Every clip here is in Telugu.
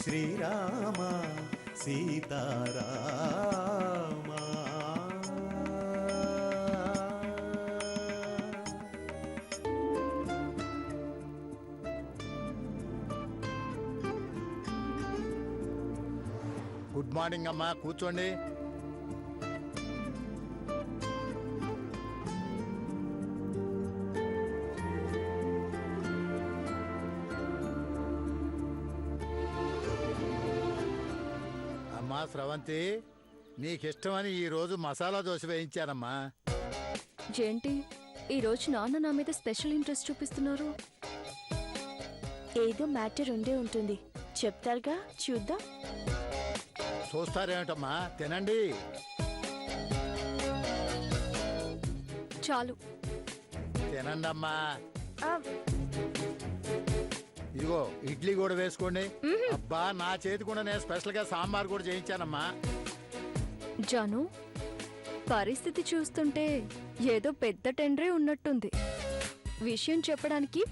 శ్రీరామ సీతారామ. గుడ్ మార్నింగ్ అమ్మా, కూర్చోండి. అమ్మా స్రవంతి, నీకిష్టమని ఈరోజు మసాలా దోశ వేయించానమ్మా. ఏంటి ఈరోజు నాన్న నా మీద స్పెషల్ ఇంట్రెస్ట్ చూపిస్తున్నారు? ఏదో మ్యాటర్ ఉండే ఉంటుంది, చెప్తారుగా, చూద్దాం. చూస్తారేమిటమ్మా, తినండి. చాలు. తినండి అమ్మా. ఆ, ఇదిగో ఇడ్లీ కూడా వేసుకోండి. అబ్బా, నా చేతి కూడా నేను స్పెషల్ గా సాంబార్ కూడా చేయించానమ్మా. జాను, పరిస్థితి చూస్తుంటే ఏదో పెద్ద టెండరే ఉన్నట్టుంది. విషయం చెప్పడానికి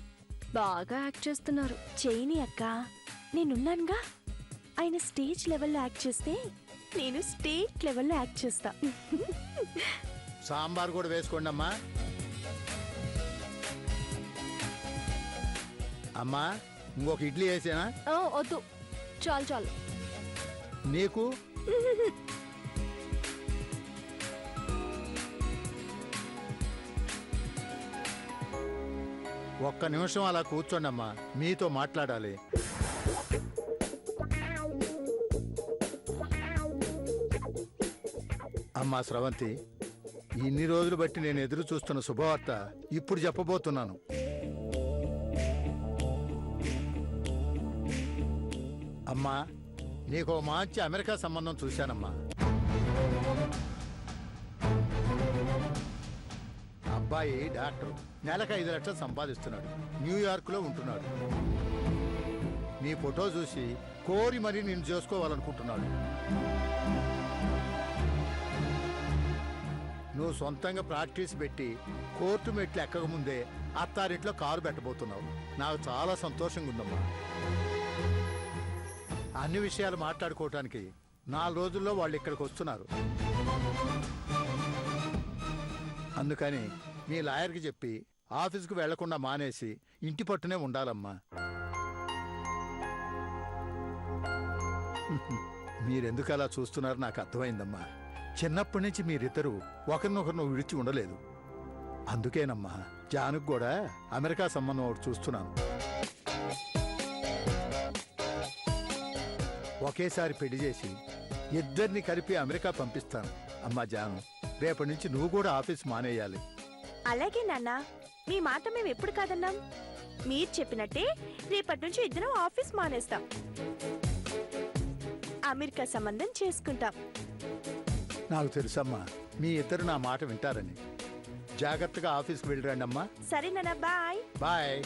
బాగా యాక్ట్ చేస్తున్నారు. చేయని అక్క, నేనున్నానుగా. ఆయన స్టేజ్ లెవెల్లో యాక్ట్ చేస్తే నేను స్టేట్ లెవెల్లో యాక్ట్ చేస్తా. సాంబార్ కూడా వేసుకోండి అమ్మా. అమ్మా, ఇంకొక ఇడ్లీ వేసేనా? వద్దు, చాలు చాలు. నీకు? ఒక్క నిమిషం అలా కూర్చోండి అమ్మా, మీతో మాట్లాడాలి. అమ్మా స్రవంతి, ఇన్ని రోజులు బట్టి నేను ఎదురు చూస్తున్న శుభవార్త ఇప్పుడు చెప్పబోతున్నాను. అమ్మా, నీకు మంచి అమెరికా సంబంధం చూశానమ్మా. అబ్బాయి డాక్టర్, నెలకు 5 లక్షలు సంపాదిస్తున్నాడు, న్యూయార్క్ లో ఉంటున్నాడు. నీ ఫోటో చూసి కోరి మరీ నేను చేసుకోవాలనుకుంటున్నాడు. నువ్వు సొంతంగా ప్రాక్టీస్ పెట్టి కోర్టు మెట్లు ఎక్కకముందే అత్తారింట్లో కారు పెట్టబోతున్నావు. నాకు చాలా సంతోషంగా ఉందమ్మా. అన్ని విషయాలు మాట్లాడుకోవటానికి 4 రోజుల్లో వాళ్ళు ఇక్కడికి వస్తున్నారు. అందుకని మీ లాయర్కి చెప్పి ఆఫీస్కు వెళ్లకుండా మానేసి ఇంటి పట్టునే ఉండాలమ్మా. మీరెందుకు అలా చూస్తున్నారో నాకు అర్థమైందమ్మా. చిన్నప్పటి నుంచి మీరిద్దరూ ఒకరినొకరిని విడిచి ఉండలేదు. అందుకేనమ్మా జానుకు కూడా అమెరికా సంబంధం ఒకటి చూస్తున్నాను. ఒకేసారి పెళ్లి చేసి ఇద్దరిని కలిపి అమెరికా పంపిస్తాను. అమ్మా జాను, రేపటి నుంచి నువ్వు కూడా ఆఫీస్ మానేయాలి. అలాగే నాన్న, మీ మాట మేము ఎప్పుడు కాదన్నాం. మీరు చెప్పినట్టే రేపటి నుంచి ఇద్దరం ఆఫీస్ మానేస్తాం, అమెరికా సంబంధం చేసుకుంటాం. నాకు తెలుసమ్మా, మీ ఇద్దరు నా మాట వింటారని. జాగ్రత్తగా ఆఫీస్కి వెళ్ళిరండి అమ్మా. సరే నాన్న, బాయ్ బాయ్.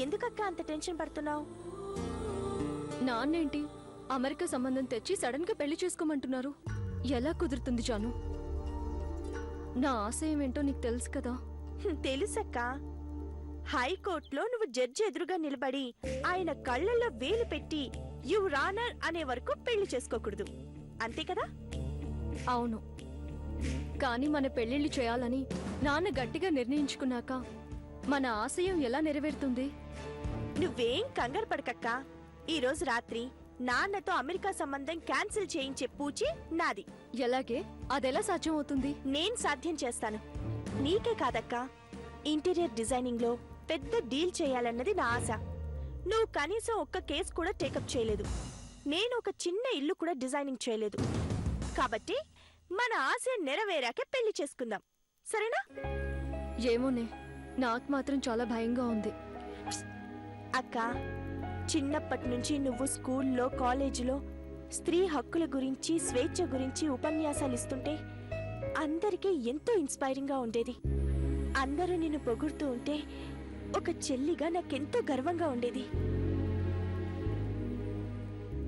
ఎందుకక్క అంత టెన్షన్ పడుతున్నావు? నాన్నేంటి అమెరికా సంబంధం తెచ్చి సడన్ గా పెళ్లి చేసుకోమంటున్నారు? ఎలా కుదురుతుంది జాను? నా ఆశయం ఏంటో నీకు తెలుసు కదా. తెలుసక్క, హైకోర్టులో నువ్వు జడ్జి ఎదురుగా నిలబడి ఆయన కళ్ళల్లో వేలు పెట్టి యువర్ ఆనర్ అనే వరకు పెళ్లి చేసుకోకూడదు, అంతే కదా? అవును, కానీ మన పెళ్లిళ్ళు చేయాలని నాన్న గట్టిగా నిర్ణయించుకున్నాక మన ఆశయం ఎలా నెరవేరుతుంది? నువ్వేం కంగారు పడకక్క. ఈ రోజు రాత్రి నాన్నతో అమెరికా సంబంధం క్యాన్సిల్ చేయించే పూచి నాది. ఎలాగే? అదెలా సాధ్యం అవుతుంది? నేను సాధ్యం చేస్తాను. నీకే కాదక్క, ఇంటీరియర్ డిజైనింగ్ లో పెద్ద డీల్ చేయాలన్నది నా ఆశ. నువ్వు కనీసం ఒక్క కేసు కూడా టేకప్ చేయలేదు, నేను ఒక చిన్న ఇల్లు కూడా డిజైనింగ్ చేయలేదు. కాబట్టి మన ఆశ నెరవేరాకే పెళ్లి చేసుకుందాం, సరేనా? ఏమోనే, నాకు మాత్రం చాలా భయంగా ఉంది. అక్క, చిన్నప్పటి నుంచి నువ్వు స్కూల్లో కాలేజీలో స్త్రీ హక్కుల గురించి స్వేచ్ఛ గురించి ఉపన్యాసాలు ఇస్తుంటే అందరికీ ఎంతో ఇన్స్పైరింగ్గా ఉండేది. అందరూ నిన్ను పొగుడుతూ ఉంటే ఒక చెల్లిగా నాకెంతో గర్వంగా ఉండేది.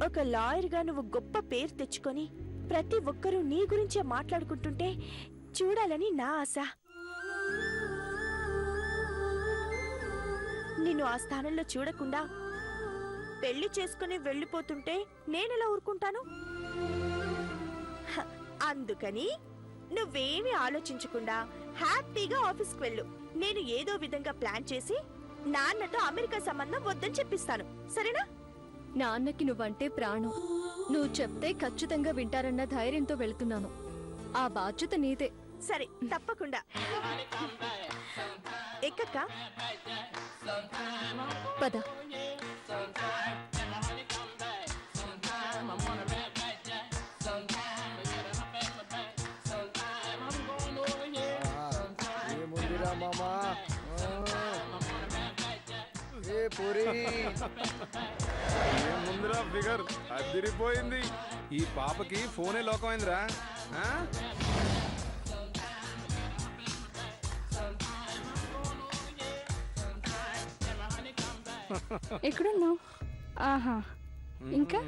ఒక లాయర్గా నువ్వు గొప్ప పేరు తెచ్చుకొని ప్రతి ఒక్కరూ నీ గురించే మాట్లాడుకుంటుంటే చూడాలని నా ఆశ. నిన్ను ఆ స్థానంలో చూడకుండా పెళ్లి చేసుకుని వెళ్ళిపోతుంటే నేనెలా ఊరుకుంటాను? అందుకని నువ్వేమీ ఆలోచించకుండా హ్యాపీగా ఆఫీస్కి వెళ్ళు. నేను ఏదో విధంగా ప్లాన్ చేసి నాన్నతో అమెరికా సంబంధం వద్దని చెప్పిస్తాను, సరేనా? నాన్నకి నువ్వంటే ప్రాణం. నువ్వు చెప్తే ఖచ్చితంగా వింటారన్న ధైర్యంతో వెళ్తున్నాను. ఆ బాధ్యత నీదే. సరే, తప్పకుండా. ఎక్కక్క. పద. ఏముందిరా మామా ఏ పూరి ముందురా ఫిగర్ అదిరిపోయింది. ఈ పాపకి ఫోనే లోకమైందిరా. ఎక్కడున్నావు? ఆహా, ఇంకా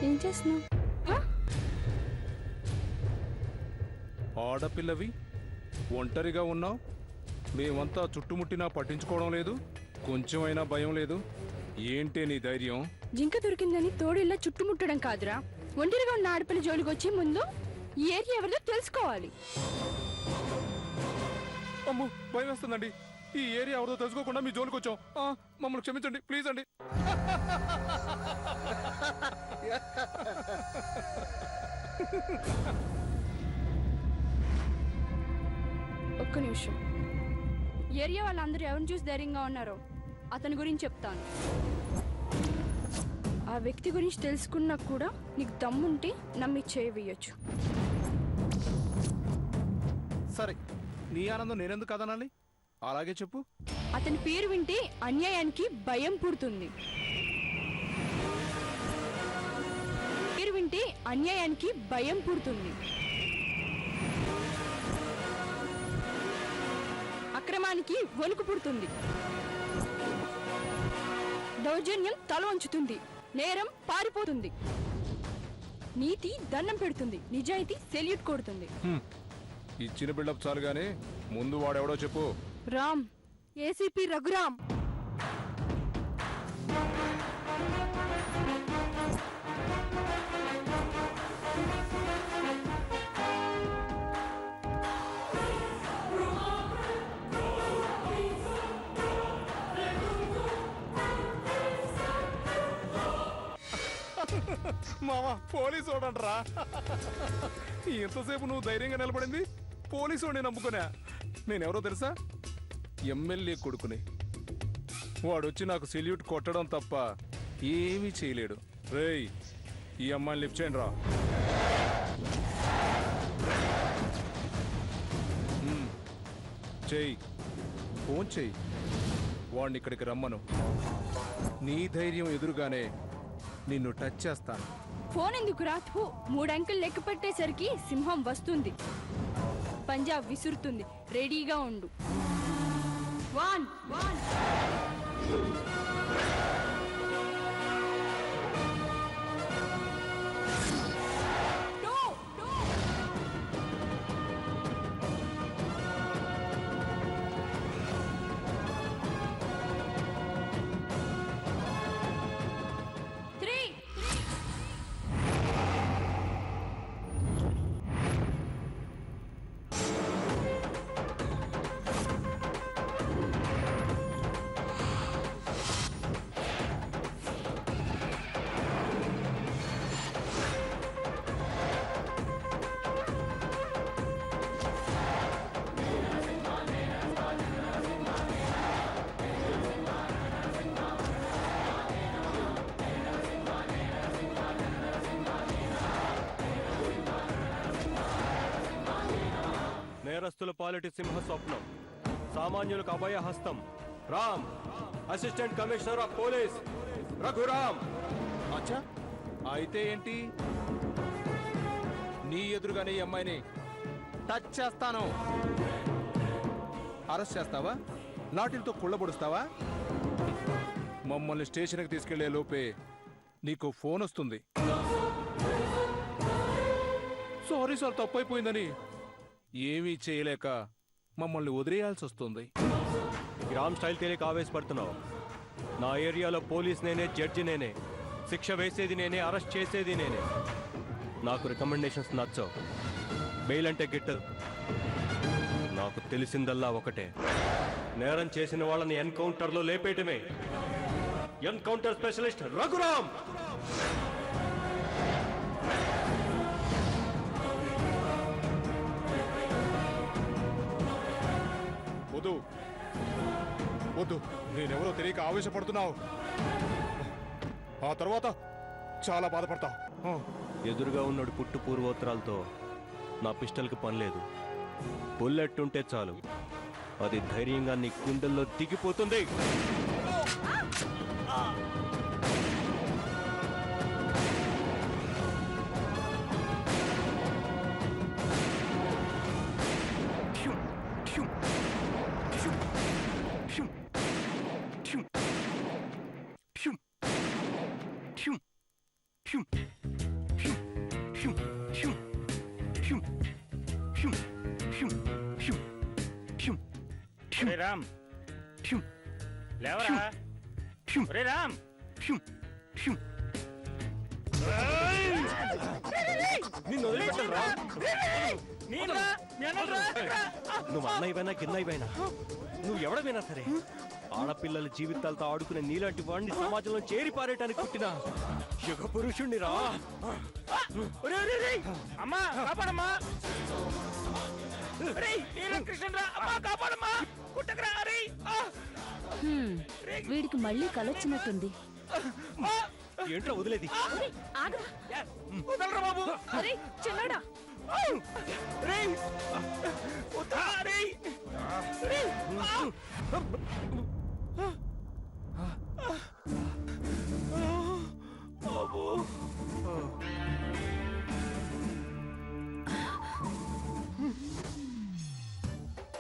ఏం చేస్తున్నావు? ఆడపిల్లవి ఒంటరిగా ఉన్నావు. మేమంతా చుట్టుముట్టినా పట్టించుకోవడం లేదు. కొంచెమైనా భయం లేదు. ఏంటే నీ ధైర్యం? జింక దొరికిందని తోడిల్లా చుట్టుముట్టడం కాదురా, ఒంటరిగా ఉన్న ఆడపిల్ల జోలికి వచ్చే ముందు ఈ ఏరియా ఎవరిదో తెలుసుకోవాలి. అమ్మో, భయం వేస్తుందండి. ఈ ఏరియా ఎవరిదో తెలుసుకోకుండా మీ జోలికి వచ్చాం. మమ్మల్ని క్షమించండి ప్లీజ్ అండి. ఒక్క నిమిషం. ఏరియా వాళ్ళందరూ ఎవరిని చూసి ధైర్యంగా ఉన్నారో అతని గురించి చెప్తాను. ఆ వ్యక్తి గురించి తెలుసుకున్నా కూడా నీకు దమ్ముంటే నమ్మి చేయవేయచ్చు. సరే, నీ ఆనందం నేనెందుకు కదనాలి? అలాగే చెప్పు. అతని పేరు వింటే అన్యాయానికి భయం పుడుతుంది. పేరు వింటే అన్యాయానికి భయం పుడుతుంది. అక్రమానికి వణుకు పుడుతుంది. దౌర్జన్యం తల వంచుతుంది. నేరం పారిపోతుంది. నీతి దండం పెడుతుంది. నిజాయితీ సెల్యూట్ కొడుతుంది. ఇచ్చిన బిల్డప్ చాలు గానీ ముందు వాడెవడో చెప్పు. రామ్, ఏసీపీ రఘురామ్. మావా, పోలీసు వాడంటరా. ఎంతసేపు నువ్వు ధైర్యంగా నిలబడింది పోలీసు వాడిని నమ్ముకున్నా. నేనెవరో తెలుసా? ఎమ్మెల్యే కొడుకుని. వాడొచ్చి నాకు సెల్యూట్ కొట్టడం తప్ప ఏమీ చేయలేడు. రేయ్, ఈ అమ్మాయిని లిఫ్ట్ చేయండి రా. చెయ్యి, ఫోన్ చెయ్యి. వాడిని ఇక్కడికి రమ్మను. నీ ధైర్యం ఎదురుగానే నిన్ను టచ్ చేస్తాను. ఫోన్ ఎందుకు రాత్పు? 3 అంకెలు లెక్క పెట్టేసరికి సింహం వస్తుంది. పంజాబ్ విసురుతుంది. రెడీగా ఉండు. 1 నేరస్తుల పాలిటి సింహ స్వప్నం, సామాన్యులకు అభయ హస్తం. Ram, assistant commissioner of police. Raghuram. అచ్చా, అయితే ఏంటి? నీ ఎదురుగానే ఈ అమ్మాయిని టచ్ చేస్తాను. అరెస్ట్ చేస్తావా? లాఠీలతో కుళ్ళబొడుస్తావా? మమ్మల్ని స్టేషన్కి తీసుకెళ్లే లోపే నీకు ఫోన్ వస్తుంది. సారీ సార్, తప్పైపోయిందని ఏమీ చేయలేక మమ్మల్ని వదిలేయాల్సి వస్తుంది. గ్రామ్ స్టైల్ తెలియక ఆవేశపడుతున్నావు. నా ఏరియాలో పోలీస్ నేనే, జడ్జి నేనే, శిక్ష వేసేది నేనే, అరెస్ట్ చేసేది నేనే. నాకు రికమెండేషన్స్ నచ్చవు. బెయిల్ అంటే గిట్టదు. నాకు తెలిసిందల్లా ఒకటే, నేరం చేసిన వాళ్ళని ఎన్కౌంటర్లో లేపేయటమే. Encounter specialist Raghuram. వద్దు వద్దు, నేనెవరో తెలియక ఆవేశపడుతున్నావు. ఆ తర్వాత చాలా బాధపడతావు. ఎదురుగా ఉన్నోడి పుట్టు పూర్వోత్తరాలతో నా పిస్టల్కి పని లేదు. బుల్లెట్ ఉంటే చాలు, అది ధైర్యంగా నీ గుండెల్లో దిగిపోతుంది. రామ్ లేవరా. ఒరే రామ్, నువ్వు అన్నయ్యవైనా గిన్నయ్యవైనా, నువ్వు ఎవడమైనా సరే, ఆడపిల్లల జీవితాలతో ఆడుకునే నీలాంటి వాడిని సమాజంలో చేరి పారేయటానికి పుట్టిన యుగ పురుషుణ్ణి రా. అమ్మా కాపాడమ్మా. వీడికి మళ్ళీ కలొచ్చినట్టుంది. ఏంట్రా వదిలేది? బాబు చిన్నడా,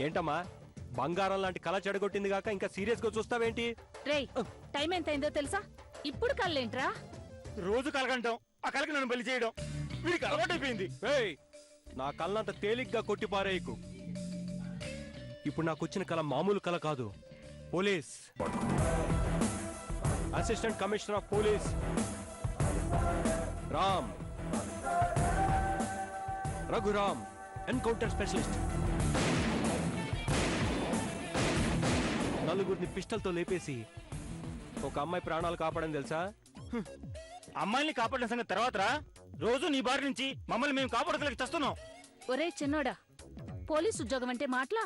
ఏంటమ్మా, బంగారం లాంటి కళ చెడగొట్టింది కాక ఇంకా సీరియస్ గా చూస్తావేంటి? రేయ్ టైం ఎంతైందో తెలుసా? ఇప్పుడు కళ్ళేంట్రా? రోజు కలగంటాం, ఆ కలకి నన్ను బలి చేయడం వీడికి అలవాటైపోయింది. ఏయ్, నా కళ్ళంత తేలిగ్గా కొట్టి పారేయకు. ఇప్పుడు నాకు వచ్చిన కళ మామూలు కళ కాదు. Police assistant commissioner of police Ram, Raghuram, encounter specialist. నలుగురిని పిస్టల్తో లేపేసి ఒక అమ్మాయి ప్రాణాలు కాపాడని తెలుసా? అమ్మాయిని కాపాడిన సంగతి తర్వాతరా, రోజు నీ బారి నుంచి మమ్మల్ని మేము కాపాడుకోలేక చేస్తున్నాం. ఒరే చిన్నోడా, పోలీస్ ఉద్యోగం అంటే మాటలా?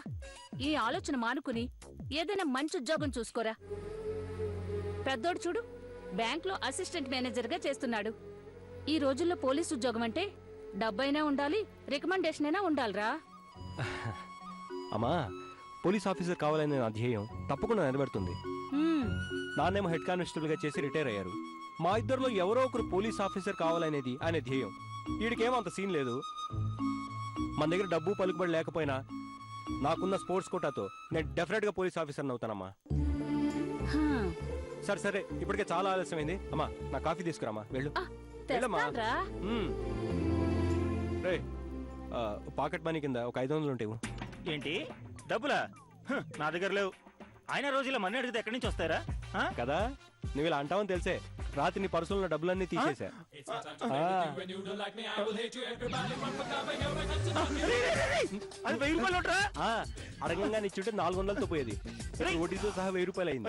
ఈ ఆలోచన మానుకుని ఏదైనా మంచి ఉద్యోగం చూసుకోరా. పెద్దోడు చూడు, బ్యాంక్లో అసిస్టెంట్ మేనేజర్గా చేస్తున్నాడు. ఈ రోజుల్లో పోలీస్ ఉద్యోగం అంటే డబ్బైనా ఉండాలి, రికమెండేషన్ అయినా ఉండాలిరా. అమ్మా, పోలీస్ ఆఫీసర్ కావాలనే నా ధ్యేయం తప్పకుండా నెరవేరుతుంది. నాన్నేమో హెడ్ కానిస్టేబుల్ గా చేసి రిటైర్ అయ్యారు. మా ఇద్దరిలో ఎవరో ఒకరు పోలీస్ ఆఫీసర్ కావాలనేది ఆయన ధ్యేయం. వీడికేమో అంత సీన్ లేదు. మన దగ్గర డబ్బు పలుకుబడి లేకపోయినా నాకున్న స్పోర్ట్స్ కోటాతో నేను డెఫినెట్ గా పోలీస్ ఆఫీసర్ అవుతానమ్మా. సరే సరే, ఇప్పటికే చాలా ఆలస్యమైంది. అమ్మా, నా కాఫీ తీసుకురామా, వెళ్ళు. వెళ్ళమ్మా. రే, పాకెట్ మనీ కింద ఒక 500 ఉంటాయి. ఏంటి డబ్బులా? నా దగ్గర లేవు. ఆయన రోజు ఇలా మనీ అడిగితే ఎక్కడి నుంచి వస్తారా కదా? నువ్వు ఇలా అంటావని తెలిసే రాత్రి నీ పర్సులో డబ్బులన్నీ తీసేసా. అది 1000 రూపాయలు నోట్రా? అడగంగా నీ చుట్టూ 400తో పోయేది. వడ్డీతో సహా 1000 రూపాయలు అయింది.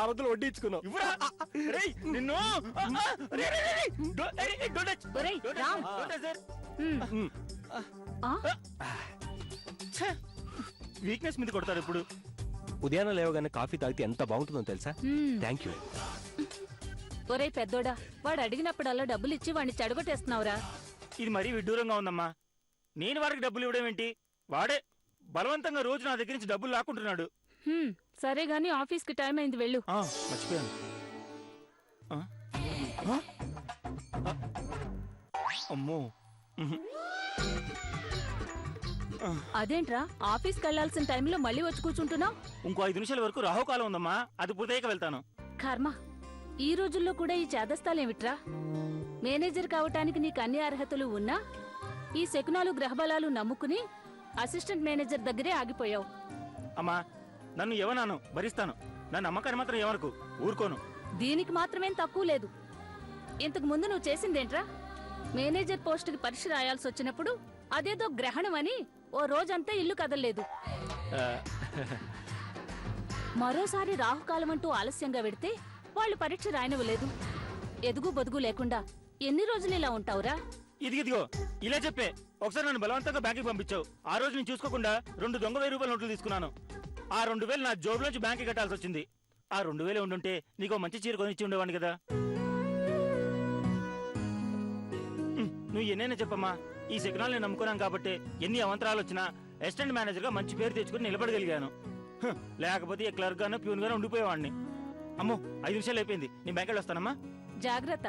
600 వడ్డీ ఇచ్చుకున్నావు. నిన్ను వీక్నెస్ మీద కొడతారు. ఇప్పుడు ఉదయాన్నే లేవగానే కాఫీ తాగితే ఎంత బాగుంటుందో తెలుసా? Thank you. ఒరే పెద్దోడా, వాడు అడిగినప్పుడల్లా డబ్బులు ఇచ్చి వాడిని చెడగొట్టేస్తున్నావురా. ఇది మరీ విడ్డూరంగా ఉందమ్మా. నేను వాడికి డబ్బులు ఇవ్వడం ఏంటి? వాడే బలవంతంగా రోజు నా దగ్గర నుంచి డబ్బులు లాక్కుంటున్నాడు. సరే గాని ఆఫీస్కి టైం అయింది, వెళ్ళు. మర్చిపోయాను. అమ్మో. అదేంట్రా ఆఫీస్కి వెళ్లాల్సిన టైంలో మళ్ళీ వచ్చి కూర్చుంటున్నావు? ఇంకో 5 నిమిషాల వరకు రాహుకాలం ఉందమ్మా, అది పూర్తయ్యాక వెళ్తాను. కర్మ, ఈ రోజుల్లో కూడా ఈ చేదస్తాలేమిట్రా? మేనేజర్ కావటానికి నీకు అన్ని అర్హతలు ఉన్నా ఈ శకునాలు గ్రహబలాలు నమ్ముకుని అసిస్టెంట్ మేనేజర్ దగ్గరే ఆగిపోయావు. అమ్మా, నన్ను ఎవనాను భరిస్తాను, నన్ను అమ్మకాన్ని మాత్రం ఎవరకు ఊరుకోను. దీనికి మాత్రమేం తక్కువ లేదు. ఇంతకు ముందు నువ్వు చేసిందేంట్రా? మేనేజర్ పోస్టుకి పరీక్ష రాయాల్సి వచ్చినప్పుడు అదేదో గ్రహణం అని ఓ రోజంతా ఇల్లు కదలలేదు. ఆ, మరోసారి రాహుకాలం అంటూ ఆలస్యంగా వెడితే వాళ్ళు పరీక్ష రాయనివ్వలేదు. ఎదుగు బొదుగు లేకుండా ఎన్ని రోజులు ఇలా ఉంటావురా? ఇదిగో ఇలా చెప్పే ఒకసారి నన్ను బలవంతంగా బ్యాంకుకి పంపించావు. ఆ రోజు నేను చూసుకోకుండా 2 దొంగ 1000 రూపాయల నోట్లు తీసుకున్నాను. ఆ 2000 నా జోబులోంచి బ్యాంక్కి కట్టాల్సి వచ్చింది. ఆ 2000 ఉండుంటే నీకు మంచి చీర కొనిచ్చి ఉండేవాడిని కదా. నువ్వు ఎన్నైనా చెప్పమ్మా, ఈ శకునాలు నేను నమ్ముకున్నాను కాబట్టి ఎన్ని అవంతరాలు వచ్చినా అసిస్టెంట్ మేనేజర్గా మంచి పేరు తెచ్చుకుని నిలబడగలిగాను. లేకపోతే క్లర్క్ గాను ప్యూన్ గాను ఉండిపోయేవాడిని. అమ్మో, 5 నిమిషాలు అయిపోయింది, నేను బ్యాంకుకి వస్తానమ్మా. జాగ్రత్త.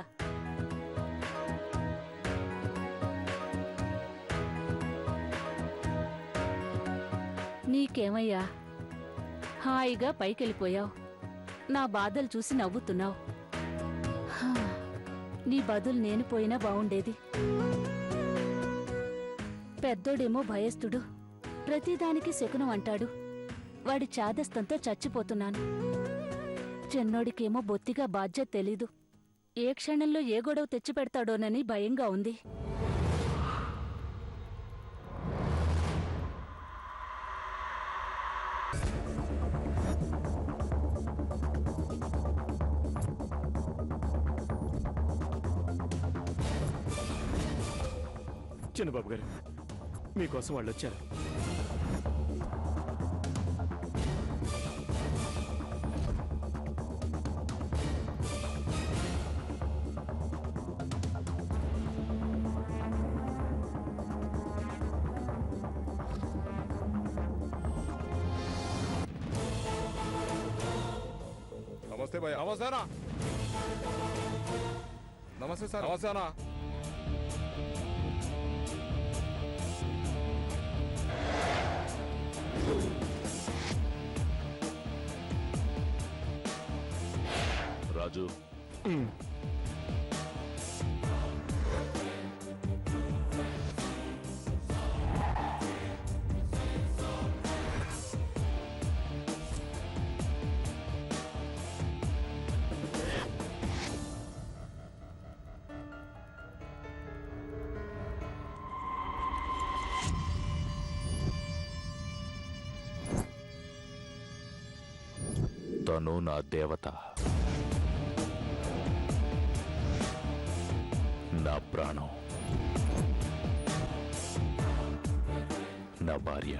నీకేమయ్యా, హాయిగా పైకెళ్ళిపోయావు. నా బాధలు చూసి నవ్వుతున్నావు. నీ బదులు నేను పోయినా బావుండేది. పెద్దోడేమో భయస్థుడు, ప్రతిదానికి శకునం అంటాడు. వాడి చాదస్తంతో చచ్చిపోతున్నాను. చిన్నోడికేమో బొత్తిగా బాధ్యత తెలీదు. ఏ క్షణంలో ఏ గొడవ తెచ్చిపెడతాడోనని భయంగా ఉంది. చిన్నబాబు గారు, మీకోసం వాళ్ళు వచ్చారు. నమస్తే భయ్యా. నమస్తేనా? నమస్తే సార్. నమస్తేనా? రాజు, తను నా దేవత, నా ప్రాణం, నా భార్య.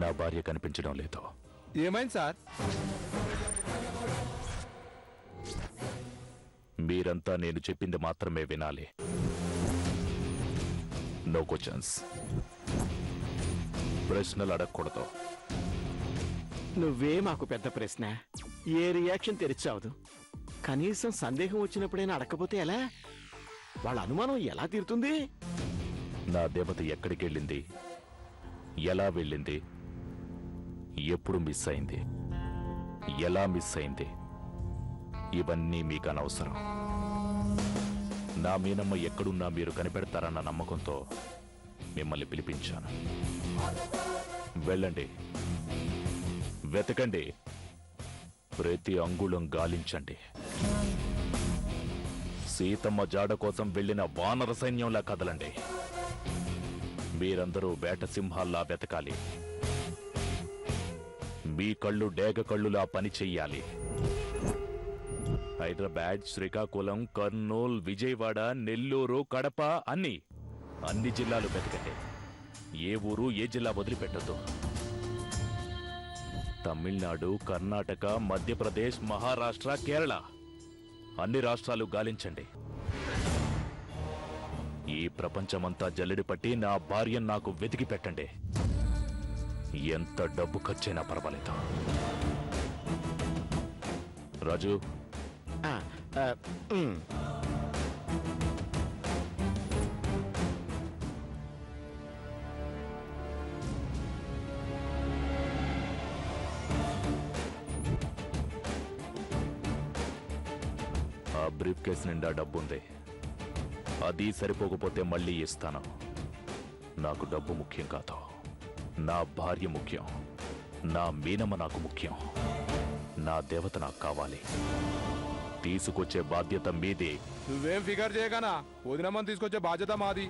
నా భార్య కనిపించడం లేదు. ఏమైంది సార్? మీరంతా నేను చెప్పింది మాత్రమే వినాలి. No questions. ప్రశ్నలు అడగకూడదు. నువ్వే మాకు పెద్ద ప్రశ్న. ఏ రియాక్షన్ తెరిచావదు. కనీసం సందేహం వచ్చినప్పుడైనా అడగకపోతే ఎలా? వాళ్ళ అనుమానం ఎలా తీరుతుంది? నా దేవత ఎక్కడికి వెళ్ళింది, ఎలా వెళ్ళింది, ఎప్పుడు మిస్ అయింది, ఎలా మిస్ అయింది, ఇవన్నీ మీకు అనవసరం. నా మీనమ్మ ఎక్కడున్నా మీరు కనిపెడతారన్న నమ్మకంతో మిమ్మల్ని పిలిపించాను. వెళ్ళండి, వెతకండి, ప్రతి అంగుళం గాలించండి. సీతమ్మ జాడ కోసం వెళ్ళిన వానర సైన్యంలా కదలండి. మీరందరూ వేట సింహాల్లా వెతకాలి. మీ కళ్ళు డేగ కళ్ళులా పని చెయ్యాలి. హైదరాబాద్, శ్రీకాకుళం, కర్నూలు, విజయవాడ, నెల్లూరు, కడప అన్ని జిల్లాలు వెతకండి. ఏ ఊరు ఏ జిల్లా వదిలిపెట్టద్దు. తమిళనాడు, కర్ణాటక, మధ్యప్రదేశ్, మహారాష్ట్ర, కేరళ అన్ని రాష్ట్రాలు గాలించండి. ఈ ప్రపంచమంతా జల్లెడి పట్టి నా భార్యను నాకు వెతికి పెట్టండి. ఎంత డబ్బు ఖర్చైనా పర్వాలేదు. రాజు, ఉమ్. ఆ బ్రీఫ్ కేస్ నిండా డబ్బుంది. అది సరిపోకపోతే మళ్ళీ ఇస్తాను. నాకు డబ్బు ముఖ్యం కాదు, నా భార్య ముఖ్యం, నా మీనమ్మ నాకు ముఖ్యం, నా దేవత నాకు కావాలి. తీసుకొచ్చే బాధ్యత మీదే. నువ్వేం ఫిగర్ చేయగానా వదినమ్మని తీసుకొచ్చే బాధ్యత మాది.